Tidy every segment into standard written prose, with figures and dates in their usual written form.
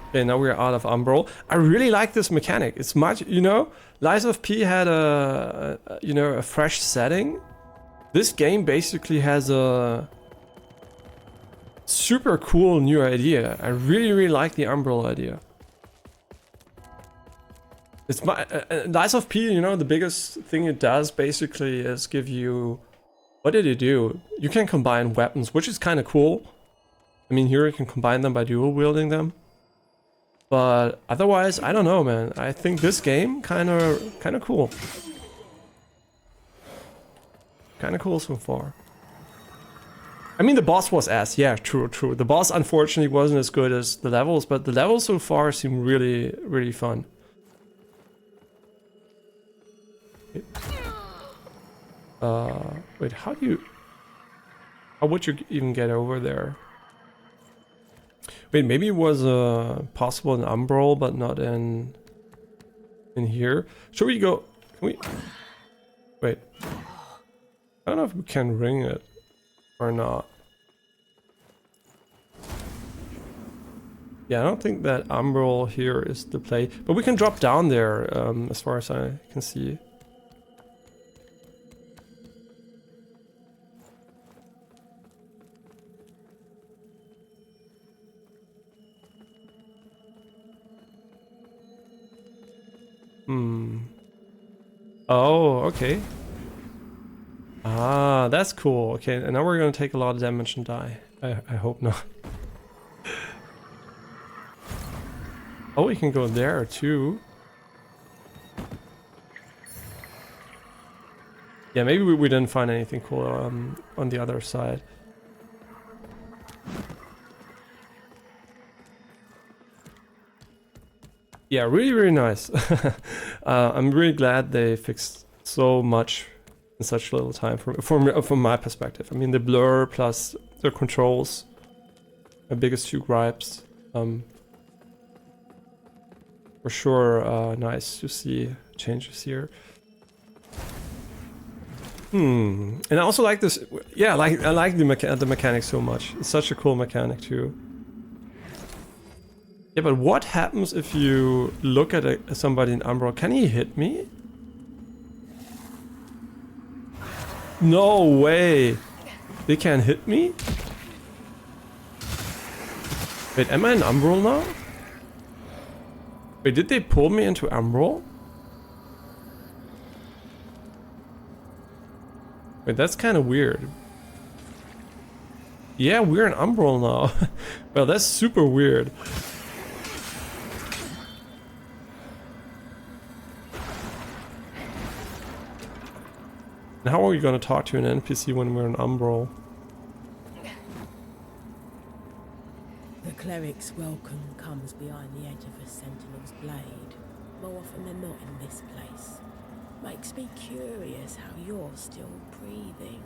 Okay, now we're out of Umbral. I really like this mechanic. It's much, you know, Lies of P had a fresh setting. This game basically has a super cool new idea. I really, really like the Umbral idea. It's my Lies of P, you know, the biggest thing it does basically is give you, what did it do? You can combine weapons, which is kind of cool. I mean, here you can combine them by dual wielding them. But otherwise, I don't know, man. I think this game kind of cool. Kind of cool so far. I mean, the boss was ass. Yeah, true. The boss unfortunately wasn't as good as the levels, but the levels so far seem really, really fun. Wait, how would you even get over there? Wait, maybe it was possible in Umbral, but not in here. Should we go? Can we? Wait. I don't know if we can ring it or not. Yeah, I don't think that Umbral here is the play, but we can drop down there as far as I can see. Oh, okay. Ah, that's cool. Okay, and now we're gonna take a lot of damage and die. I hope not. Oh, we can go there too. Yeah, maybe we didn't find anything cool on the other side. Yeah, really, really nice. I'm really glad they fixed so much in such little time from my perspective. I mean, the blur plus the controls, my biggest two gripes. For sure, nice to see changes here. And I also like this. Yeah, I like the mechanic so much. It's such a cool mechanic too. Yeah, but what happens if you look at somebody in Umbral? Can he hit me? No way! They can't hit me? Wait, am I in Umbral now? Wait, did they pull me into Umbral? Wait, that's kind of weird. Yeah, we're in Umbral now. Well, that's super weird. And how are we going to talk to an NPC when we're in Umbral? The cleric's welcome comes behind the edge of a sentinel's blade, more often than not in this place. Makes me curious how you're still breathing.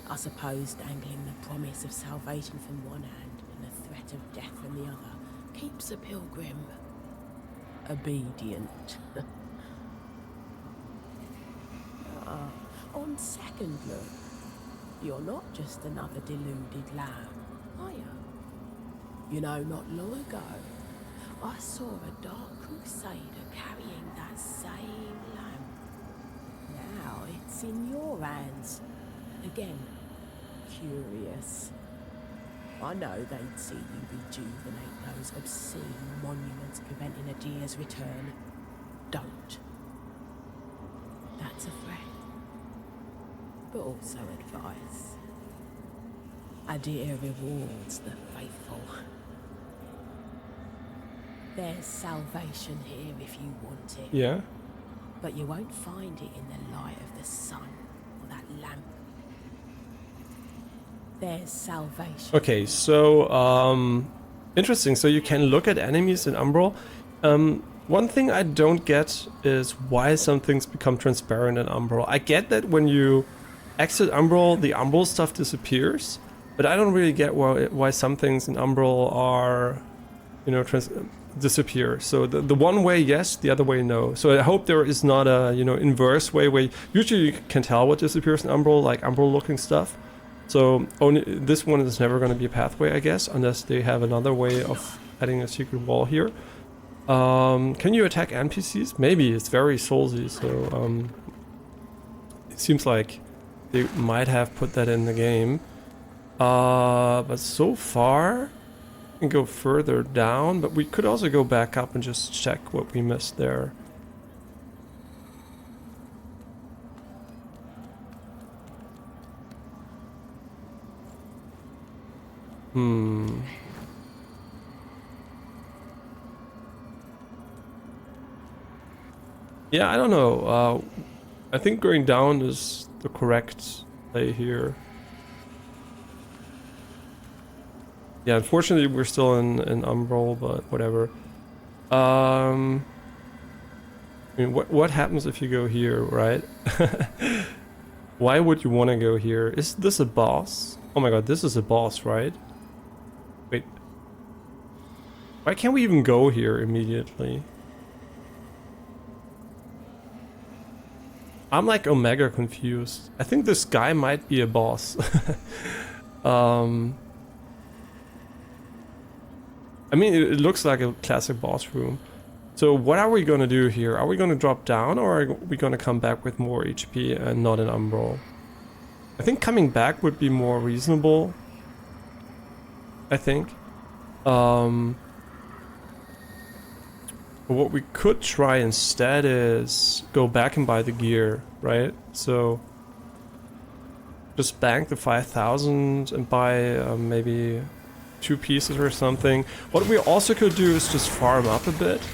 I suppose dangling the promise of salvation from one hand and the threat of death from the other keeps a pilgrim obedient. On second look, you're not just another deluded lamb, are you? You know, not long ago, I saw a dark crusader carrying that same lamp. Now it's in your hands. Again, curious. I know they'd see you rejuvenate those obscene monuments preventing a deer's return. Don't. That's a threat, but also advice. A deer rewards the faithful. There's salvation here if you want it. Yeah. But you won't find it in the light of the sun or that lamp. There's salvation. Okay, so interesting. So you can look at enemies in Umbral. One thing I don't get is why some things become transparent in Umbral. I get that when you exit Umbral, the Umbral stuff disappears, but I don't really get why some things in Umbral are, you know, disappear. So the one way yes, the other way no. So I hope there is not a, you know, inverse way where usually you can tell what disappears in Umbral, like Umbral looking stuff. So only this one is never going to be a pathway, I guess, unless they have another way of adding a secret wall here. Can you attack NPCs? Maybe, it's very soulsy, so it seems like they might have put that in the game. But so far, we can go further down, but we could also go back up and just check what we missed there. Yeah, I don't know. I think going down is the correct play here. Yeah, unfortunately we're still in Umbral, but whatever. I mean, what happens if you go here, right? Why would you want to go here? Is this a boss? Oh my god, this is a boss, right? Wait. Why can't we even go here immediately? I'm like omega confused. I think this guy might be a boss. I mean, it looks like a classic boss room. So what are we gonna do here? Are we gonna drop down, or are we gonna come back with more HP and not an Umbral? I think coming back would be more reasonable. I think. What we could try instead is go back and buy the gear, right? So just bank the 5,000 and buy maybe 2 pieces or something. What we also could do is just farm up a bit.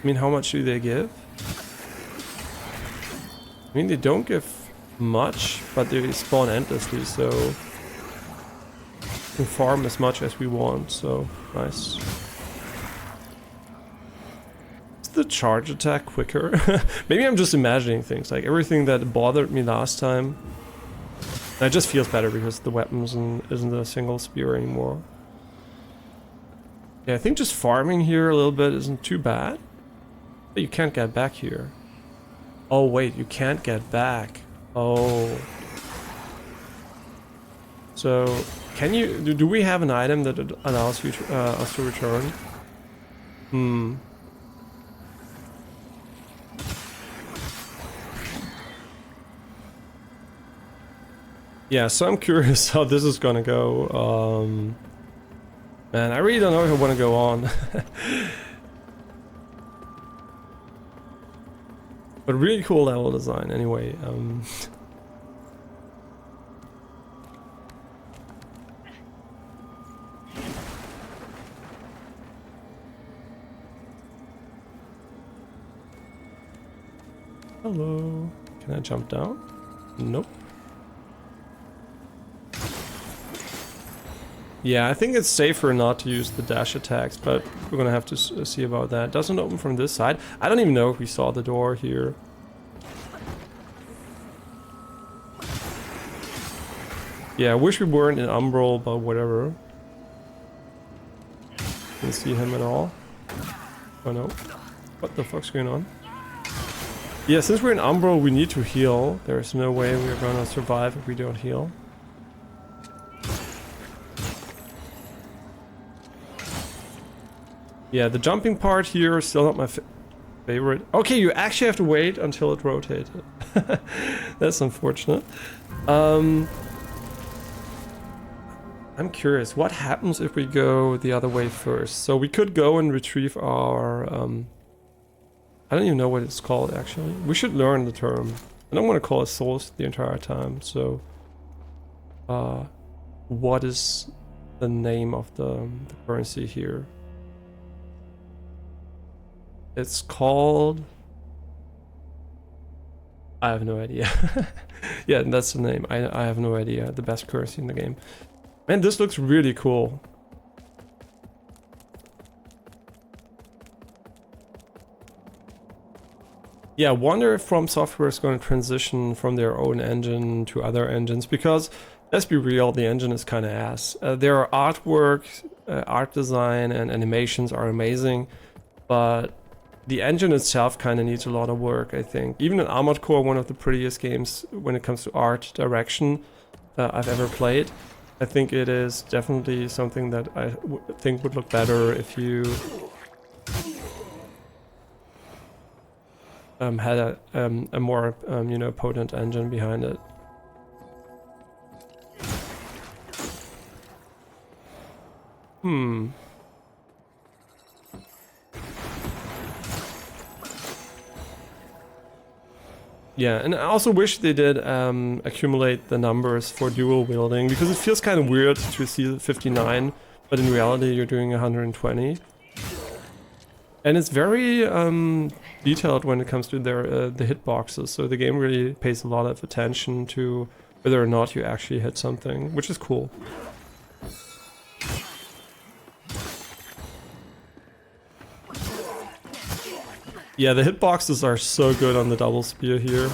I mean, how much do they give? I mean, they don't give much, but they spawn endlessly, so we can farm as much as we want, so nice. The charge attack quicker. Maybe I'm just imagining things, like everything that bothered me last time. It just feels better because the weapon isn't a single spear anymore. Yeah, I think just farming here a little bit isn't too bad. But you can't get back here. Oh wait, you can't get back. Oh. So, can you... Do we have an item that allows you to, us to return? Yeah, so I'm curious how this is gonna go. Man, I really don't know if I want to go on. But really cool level design anyway. Hello. Can I jump down? Nope. Yeah, I think it's safer not to use the dash attacks, but we're gonna have to see about that. It doesn't open from this side. I don't even know if we saw the door here. Yeah, I wish we weren't in Umbral, but whatever. Didn't see him at all. Oh no. What the fuck's going on? Yeah, since we're in Umbral, we need to heal. There's no way we're gonna survive if we don't heal. Yeah, the jumping part here is still not my favorite. Okay, you actually have to wait until it rotated. That's unfortunate. I'm curious, what happens if we go the other way first? So we could go and retrieve our... I don't even know what it's called, actually. We should learn the term. I don't want to call it souls the entire time, so... what is the name of the currency here? It's called... I have no idea. Yeah, that's the name. I have no idea. The best currency in the game. Man, this looks really cool. Yeah, I wonder if From Software is going to transition from their own engine to other engines, because let's be real, the engine is kind of ass. Their artwork, art design and animations are amazing, but the engine itself kind of needs a lot of work, I think. Even in Armored Core, one of the prettiest games when it comes to art direction, I've ever played. I think it is definitely something that I think would look better if you had a more you know, potent engine behind it. Yeah, and I also wish they did accumulate the numbers for dual wielding, because it feels kind of weird to see 59, but in reality you're doing 120. And it's very detailed when it comes to their the hitboxes, so the game really pays a lot of attention to whether or not you actually hit something, which is cool. Yeah, the hitboxes are so good on the double spear here.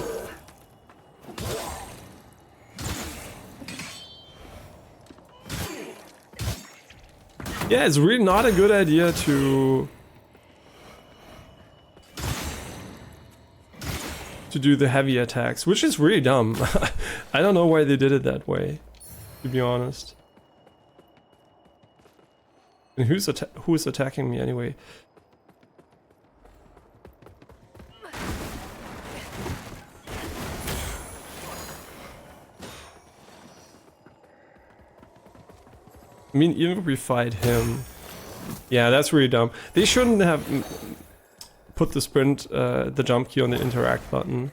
Yeah, it's really not a good idea to do the heavy attacks, which is really dumb. I don't know why they did it that way, to be honest. And who's attacking me anyway? I mean, even if we fight him... Yeah, that's really dumb. They shouldn't have put the sprint, the jump key on the interact button.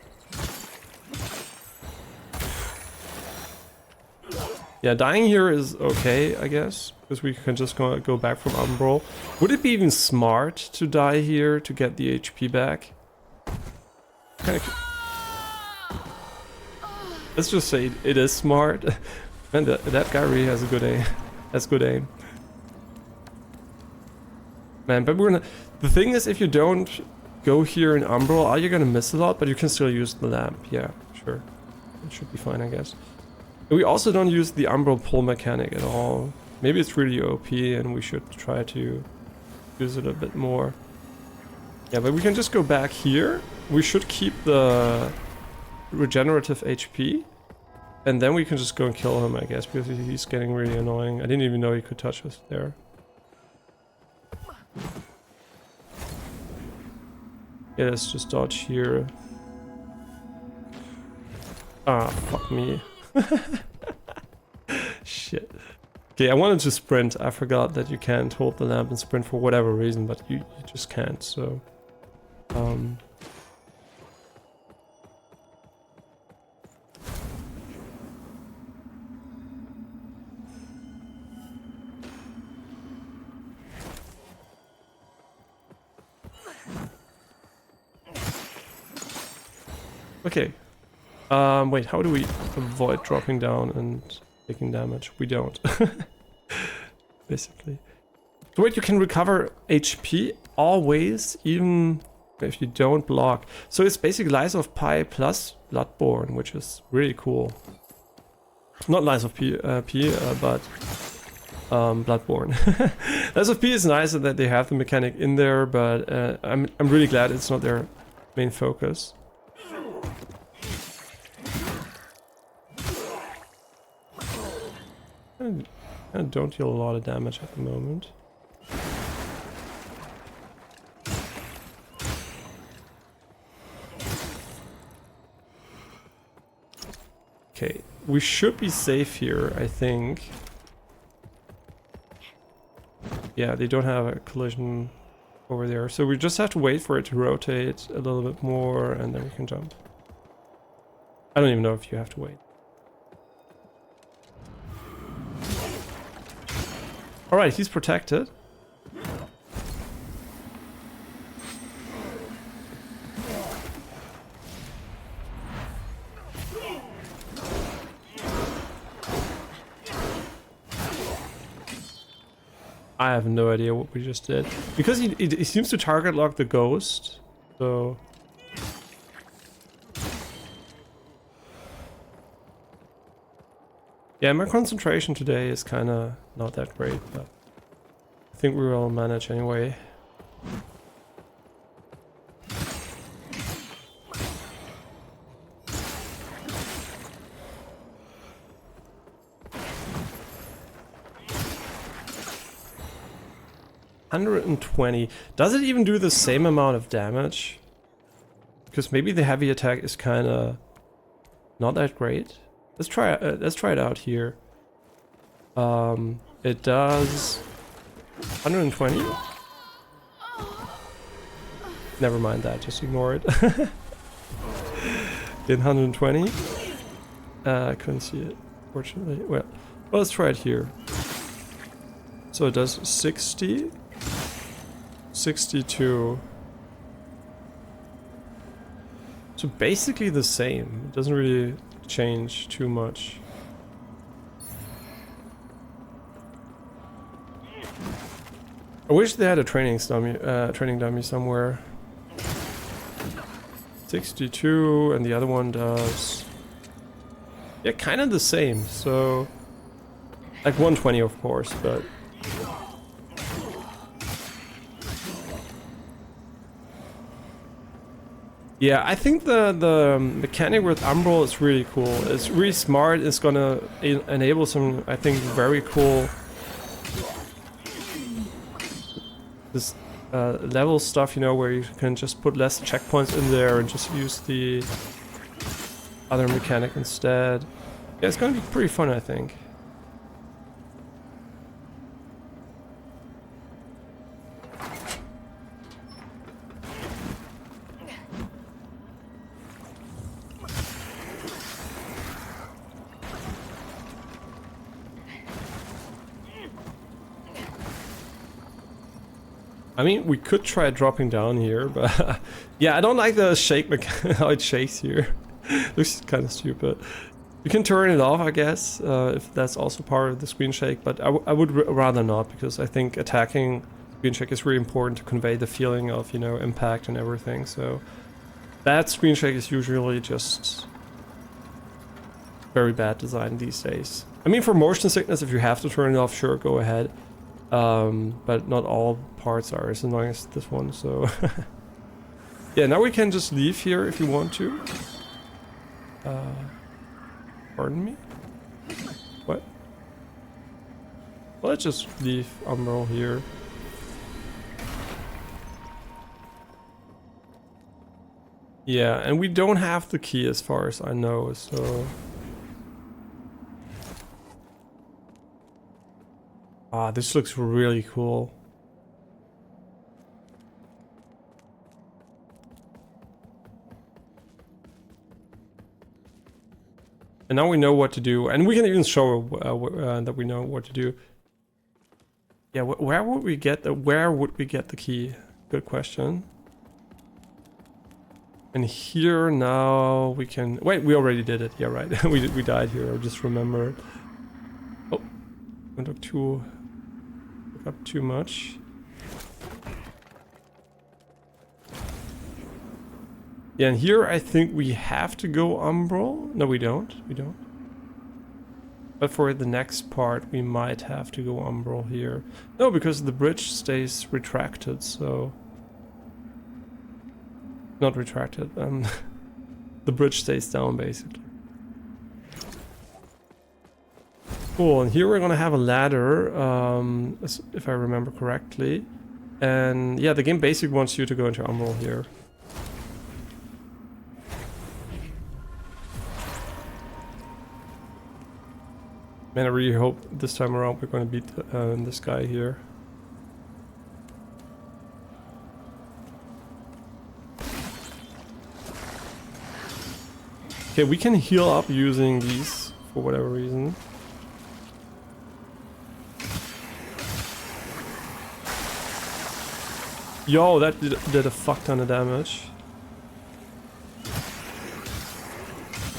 Yeah, dying here is okay, I guess, because we can just go back from Umbral. Would it be even smart to die here to get the HP back? Let's just say it is smart. Man, that guy really has a good aim. That's good aim. Man, but we're gonna... The thing is, if you don't go here in Umbral, you're gonna miss a lot, but you can still use the lamp. Yeah, sure. It should be fine, I guess. And we also don't use the Umbral pull mechanic at all. Maybe it's really OP and we should try to use it a bit more. Yeah, but we can just go back here. We should keep the regenerative HP. And then we can just go and kill him, I guess, because he's getting really annoying. I didn't even know he could touch us there. Yeah, let's just dodge here. Ah, fuck me. Shit. Okay, I wanted to sprint. I forgot that you can't hold the lamp and sprint for whatever reason, but you just can't, so... Okay. Wait, how do we avoid dropping down and taking damage? We don't. Basically. So wait, you can recover HP always, even if you don't block. So it's basically Lies of Pi plus Bloodborne, which is really cool. Not Lies of P, but Bloodborne. Lies of P is nice that they have the mechanic in there, but I'm really glad it's not their main focus. I don't deal a lot of damage at the moment. Okay, we should be safe here, I think. Yeah, they don't have a collision over there, so we just have to wait for it to rotate a little bit more and then we can jump. I don't even know if you have to wait. Alright, he's protected. I have no idea what we just did. Because he seems to target lock the ghost, so... Yeah, my concentration today is kinda not that great, but I think we will manage anyway. 120. Does it even do the same amount of damage? Because maybe the heavy attack is kind of not that great. Let's try it out here. It does 120. Never mind that, just ignore it. In 120. I couldn't see it, fortunately. Well, let's try it here. So it does 60, 62. So basically the same. It doesn't really change too much. I wish they had a training dummy somewhere. 62, and the other one does, yeah, kind of the same. So like 120, of course, but yeah, I think the mechanic with Umbral is really cool. It's really smart. It's gonna enable some, I think, very cool this level stuff, you know, where you can just put less checkpoints in there and just use the other mechanic instead. Yeah, it's gonna be pretty fun, I think. I mean, we could try dropping down here, but yeah, I don't like the shake mechanic, how it shakes here. Looks kind of stupid. You can turn it off, I guess, if that's also part of the screen shake, but I would rather not, because I think attacking screen shake is really important to convey the feeling of, you know, impact and everything. So that screen shake is usually just very bad design these days. I mean, for motion sickness, if you have to turn it off, sure, go ahead. But not all parts are as annoying as this one, so yeah, now we can just leave here if you want to. Pardon me? What? Well, let's just leave Umbral here. Yeah, and we don't have the key as far as I know, so... Ah, this looks really cool. And now we know what to do, and we can even show that we know what to do. Yeah, where would we get the key? Good question. And here now we can wait. We already did it. Yeah, right. we died here. I just remembered. Oh, went up too much. Yeah, and here I think we have to go Umbral. No, we don't. We don't. But for the next part, we might have to go Umbral here. No, because the bridge stays retracted, so... Not retracted, the bridge stays down, basically. Cool, and here we're gonna have a ladder, if I remember correctly. And yeah, the game basically wants you to go into Umbral here. Man, I really hope this time around we're gonna beat this guy here. Okay, we can heal up using these for whatever reason. Yo, that did a fuck ton of damage.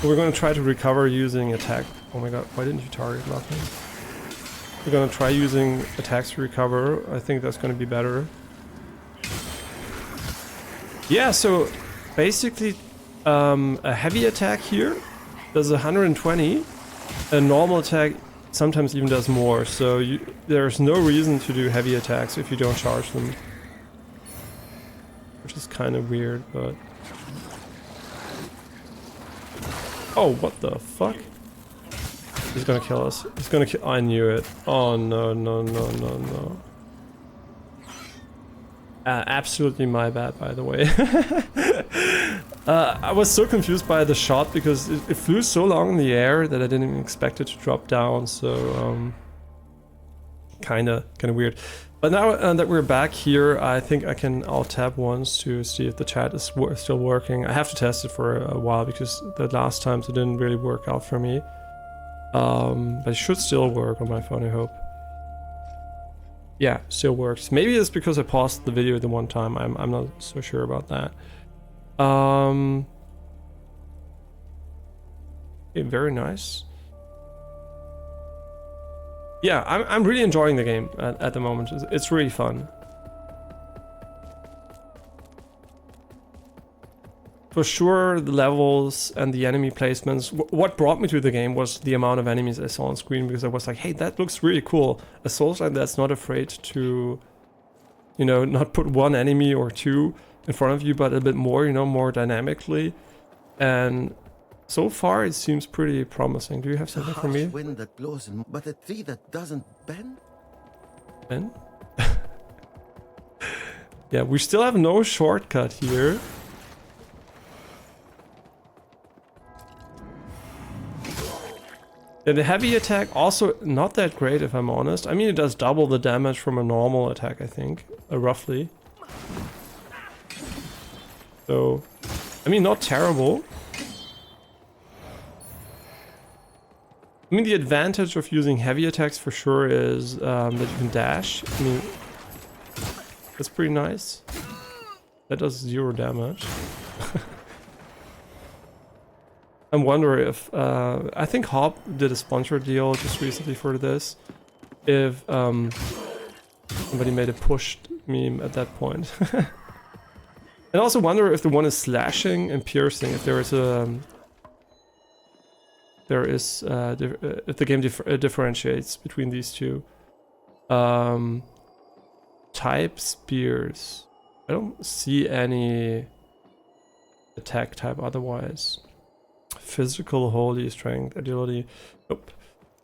We're gonna try to recover using attack. Oh my god, why didn't you target nothing? We're gonna try using attacks to recover. I think that's gonna be better. Yeah, so basically a heavy attack here does 120. A normal attack sometimes even does more, so there's no reason to do heavy attacks if you don't charge them. Which is kind of weird, but... Oh, what the fuck? He's gonna kill us. He's gonna kill... I knew it. Oh no, no, no, no, no. Absolutely my bad, by the way. I was so confused by the shot because it flew so long in the air that I didn't even expect it to drop down, so kinda weird. But now that we're back here, I think I can alt-tab once to see if the chat is still working. I have to test it for a while because the last times it didn't really work out for me. But it should still work on my phone, I hope. Yeah, still works. Maybe it's because I paused the video the one time. I'm not so sure about that. Okay, very nice. Yeah, I'm really enjoying the game at the moment. It's really fun. For sure, the levels and the enemy placements. What brought me to the game was the amount of enemies I saw on screen, because I was like, hey, that looks really cool. A Souls-like that's not afraid to, you know, not put one enemy or two in front of you, but a bit more, you know, more dynamically. And so far, it seems pretty promising. Do you have something for me? Wind that blows in, but a tree that doesn't bend? Ben? Yeah, we still have no shortcut here. Yeah, the heavy attack also not that great, if I'm honest. I mean, it does double the damage from a normal attack, I think, roughly. So, I mean, not terrible. I mean, the advantage of using heavy attacks for sure is that you can dash. I mean, that's pretty nice. That does 0 damage. I wonder if I think Hop did a sponsor deal just recently for this. If somebody made a push meme at that point. And also wonder if the one is slashing and piercing. If there is a if the game differentiates between these two. Type spears. I don't see any attack type otherwise. Physical, holy, strength, agility. Nope.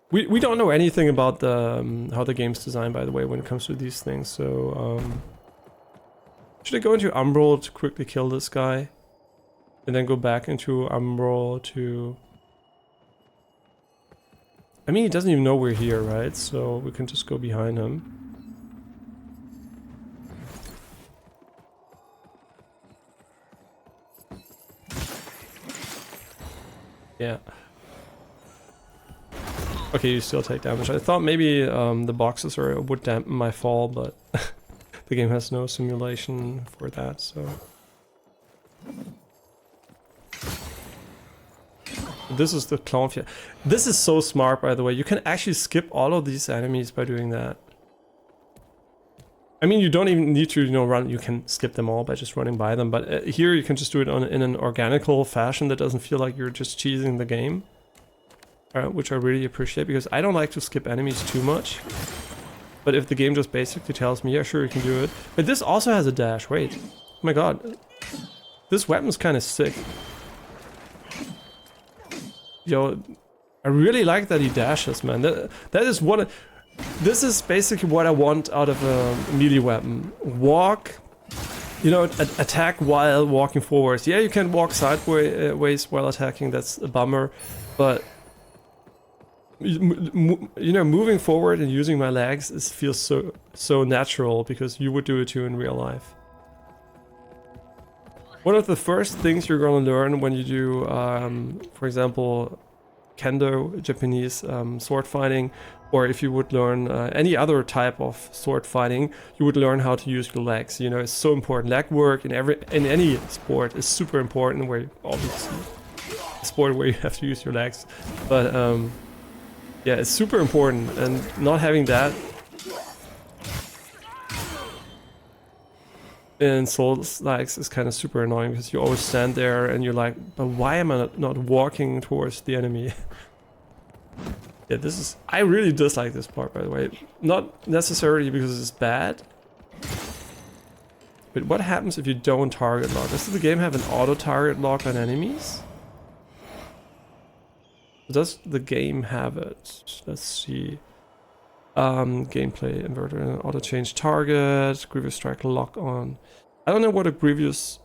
We don't know anything about the how the game's designed, by the way, when it comes to these things. So should I go into Umbral to quickly kill this guy, and then go back into Umbral to? I mean, he doesn't even know we're here, right? So we can just go behind him. Yeah. Okay, you still take damage. I thought maybe the boxes would dampen my fall, but the game has no simulation for that, so... This is the Clownfia. This is so smart, by the way. You can actually skip all of these enemies by doing that. I mean, you don't even need to, you know, run. You can skip them all by just running by them. But here you can just do it in an organical fashion that doesn't feel like you're just cheesing the game. Which I really appreciate, because I don't like to skip enemies too much. But if the game just basically tells me, yeah, sure, you can do it. But this also has a dash. Wait. Oh my god. This weapon's kind of sick. Yo, I really like that he dashes, man. That is what... This is basically what I want out of a melee weapon. Walk, you know, attack while walking forwards. Yeah, you can walk sideways while attacking, that's a bummer. But, you know, moving forward and using my legs feels so natural, because you would do it too in real life. One of the first things you're going to learn when you do, for example, Kendo, Japanese sword fighting, or if you would learn any other type of sword fighting, you would learn how to use your legs. You know, it's so important. Leg work in any sport is super important. Where obviously, a sport where you have to use your legs, but yeah, it's super important. And not having that in Souls-likes is kind of super annoying, because you always stand there and you're like, but why am I not walking towards the enemy? Yeah, this is... I really dislike this part, by the way. Not necessarily because it's bad. But what happens if you don't target lock? Does the game have an auto-target lock on enemies? Does the game have it? Let's see. Gameplay inverter, auto change target, Grievous Strike lock on. I don't know what a Grievous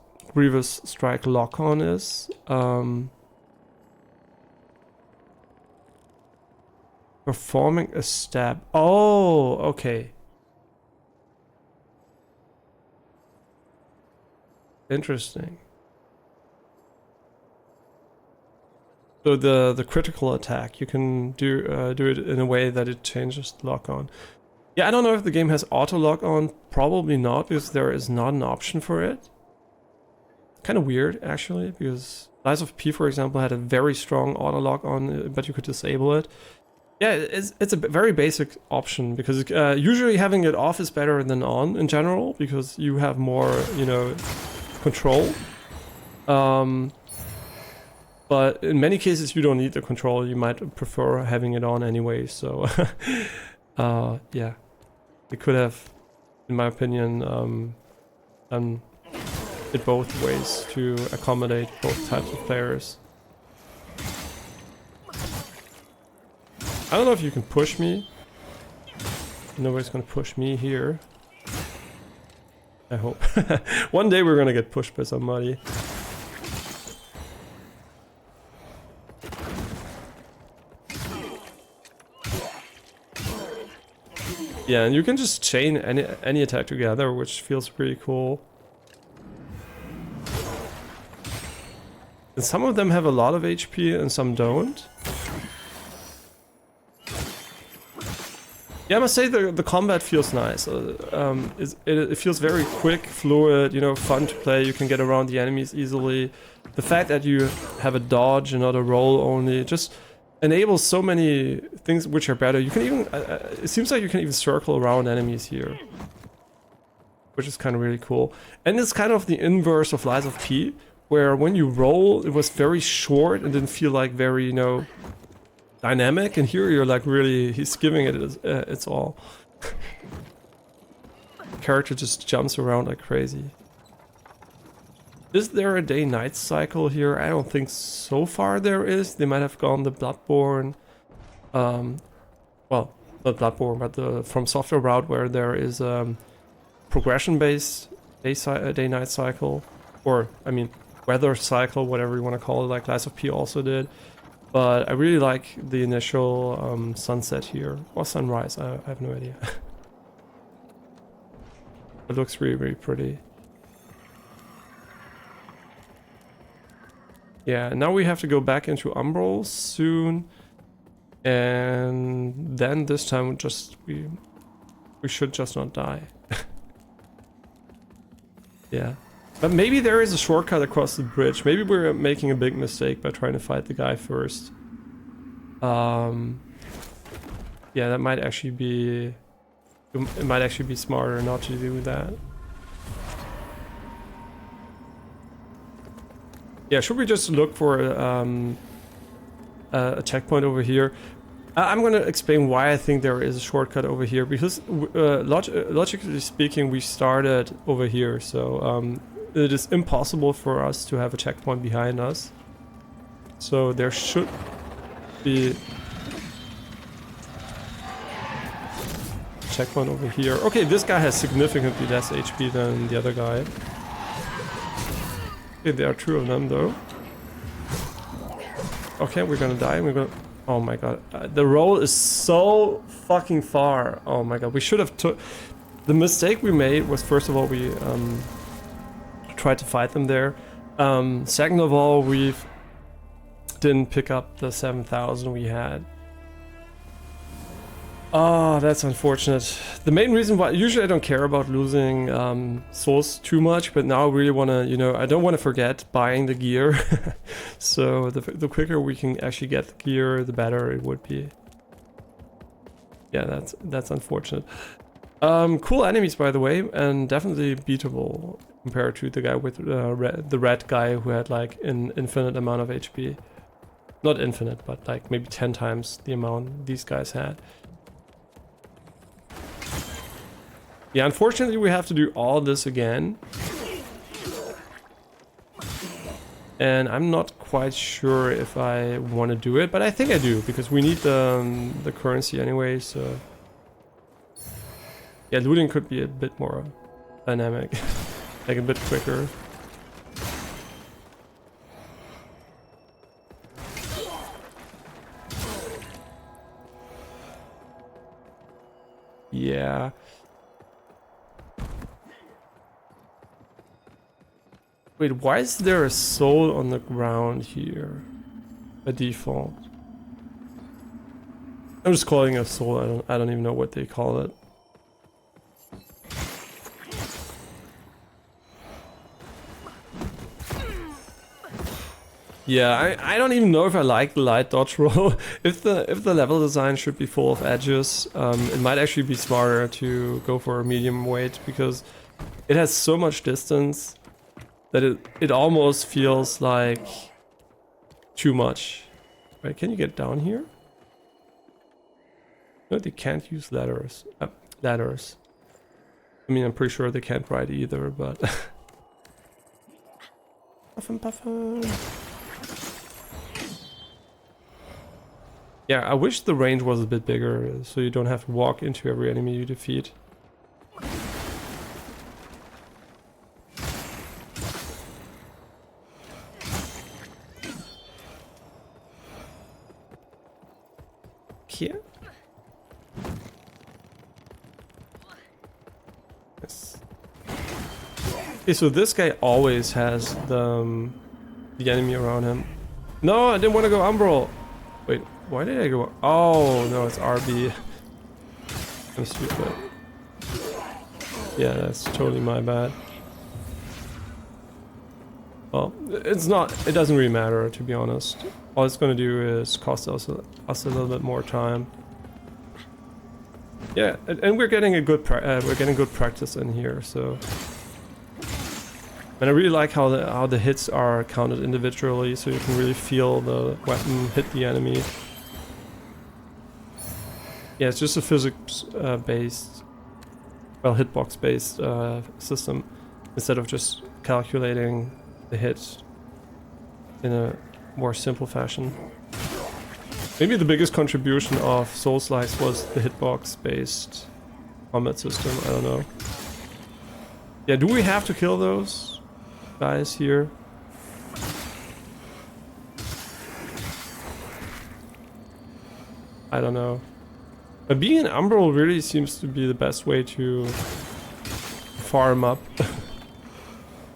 Strike lock on is. Performing a stab. Oh, okay. Interesting. So the critical attack, you can do it in a way that it changes the lock on. Yeah, I don't know if the game has auto lock on. Probably not, because there is not an option for it. Kind of weird, actually, because Lies of P, for example, had a very strong auto lock on, but you could disable it. Yeah, it's a very basic option, because usually having it off is better than on in general, because you have more, you know, control. But in many cases you don't need the control, you might prefer having it on anyway, so yeah. They could have, in my opinion, done it both ways to accommodate both types of players. I don't know if you can push me. Nobody's gonna push me here. I hope. One day we're gonna get pushed by somebody. Yeah, and you can just chain any attack together, which feels pretty cool. And some of them have a lot of HP and some don't. Yeah, I must say the combat feels nice. It feels very quick, fluid, you know, fun to play. You can get around the enemies easily. The fact that you have a dodge and not a roll only just enables so many things which are better. You can even, it seems like you can even circle around enemies here, which is kind of really cool. And it's kind of the inverse of Lies of P, where when you roll, it was very short and didn't feel like very, you know, dynamic. And here you're like really, he's giving it its all. The character just jumps around like crazy. Is there a day-night cycle here? I don't think so far there is. They might have gone the Bloodborne, well, not Bloodborne, but the From Software route, where there is progression-based day-night cycle, or I mean weather cycle, whatever you want to call it, like Lies of P also did. But I really like the initial sunset here, or sunrise. I have no idea. It looks really, really pretty. Yeah, now we have to go back into Umbral soon, and then this time we should just not die. Yeah, but maybe there is a shortcut across the bridge. Maybe we're making a big mistake by trying to fight the guy first. Yeah, that might actually be. It might actually be smarter not to do that. Yeah, should we just look for a checkpoint over here? I'm going to explain why I think there is a shortcut over here, because logically speaking, we started over here, so it is impossible for us to have a checkpoint behind us. So there should be a checkpoint over here. Okay, this guy has significantly less HP than the other guy. There are two of them though. Okay, we're gonna die. We're gonna. Oh my god, the roll is so fucking far. Oh my god, we should have took. The mistake we made was, first of all, we tried to fight them there. Second of all, we didn't pick up the 7,000 we had. Oh, that's unfortunate. The main reason why, usually I don't care about losing souls too much, but now I really want to, you know, I don't want to forget buying the gear. So the quicker we can actually get the gear, the better it would be. Yeah, that's unfortunate. Cool enemies, by the way, and definitely beatable compared to the guy with the red guy who had like an infinite amount of HP. Not infinite, but like maybe 10 times the amount these guys had. Yeah, unfortunately we have to do all this again. And I'm not quite sure if I want to do it, but I think I do, because we need the currency anyway, so Yeah, looting could be a bit more dynamic, like a bit quicker. Yeah. Wait, why is there a soul on the ground here? By default. I'm just calling it a soul. I don't even know what they call it. Yeah, I don't even know if I like the light dodge roll. If the level design should be full of edges, it might actually be smarter to go for a medium weight because it has so much distance that it almost feels like too much. Right? Can you get down here? No, they can't use ladders. Ladders. I mean, I'm pretty sure they can't ride either, but puffin, puffin. Yeah, I wish the range was a bit bigger, so you don't have to walk into every enemy you defeat. Here? Yes. Okay, so this guy always has the enemy around him. No, I didn't want to go Umbral. Wait, why did I go? Oh, no, it's RB. I'm stupid. Yeah, that's totally my bad. Well, it's not, it doesn't really matter, to be honest. All it's gonna do is cost us a little bit more time. Yeah, and we're getting a good good practice in here, so. And I really like how the hits are counted individually, so you can really feel the weapon hit the enemy. Yeah, it's just a physics-based, well, hitbox-based system, instead of just calculating the hit in a more simple fashion. Maybe the biggest contribution of Soulslice was the hitbox-based combat system, I don't know. Yeah, do we have to kill those guys here? I don't know. But being an Umbral really seems to be the best way to farm up